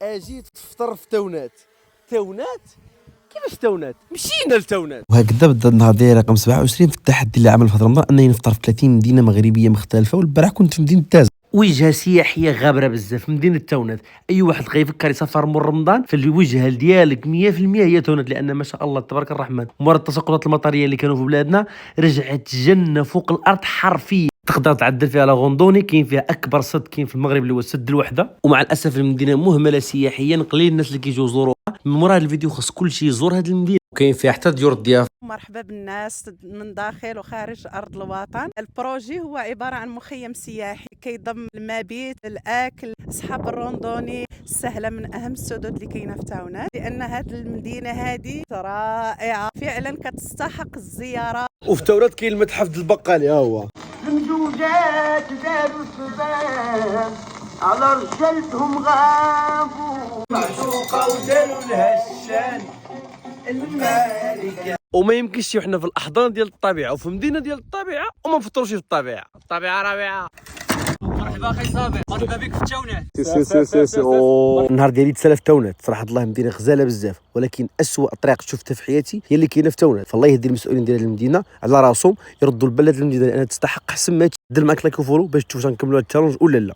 اجي تفطر في تونات. كيفاش تونات؟ مشينا لتونات. وهكذا بدا النهار ديالي رقم 27 في التحدي اللي عمل في رمضان انني نفطر في 30 مدينه مغربيه مختلفه. والبارح كنت في مدينه تازه، وجهه سياحيه غابره بزاف، مدينه تونات. اي واحد غيفكر يسافر من رمضان فالوجهه ديالك 100% هي تونات، لان ما شاء الله تبارك الرحمن مورا التساقطات المطريه اللي كانوا في بلادنا رجعت جنه فوق الارض حرفيا. تقدر تعدل فيها لا غوندوني، كاين فيها اكبر سد كاين في المغرب اللي هو سد الوحده. ومع الاسف المدينه مهمله سياحيا، قليل الناس اللي كيجيو يزوروها. من مورا هذا الفيديو خاص كل شيء يزور هذه المدينه، وكاين فيها حتى ديور الضيافه. مرحبا بالناس من داخل وخارج أرض الوطن. البروجي هو عبارة عن مخيم سياحي كيضم المبيت، الأكل، أصحاب الروندوني. السهلة من أهم السدود اللي كاينة في تاونات، لأن هذه المدينة هذه رائعة فعلا كتستحق الزيارة. وفي تونات كاين المتحف البقالي، ها هو زمزوجات داروا الشباب على رجالتهم غابوا معشوقة وداروا لها الشان المالكة. وما يمكنش وحنا في الاحضان ديال الطبيعه وفي مدينه ديال الطبيعه وما نفطروش في الطبيعه. الطبيعه رائعه. مرحبا اخي صابر، مرحبا بك في تونات. سي النهار ديالي تسالى في تونات. صراحه الله مدينه غزاله بزاف، ولكن اسوء طريق شفتها في حياتي هي اللي كاينه في تونات. فالله يهدي المسؤولين ديال هذه المدينه على راسهم، يردوا البلد المدينه لانها تستحق احسن ما تدل معك لا كفروا باش تشوف نكملوا هذا التشالنج ولا لا.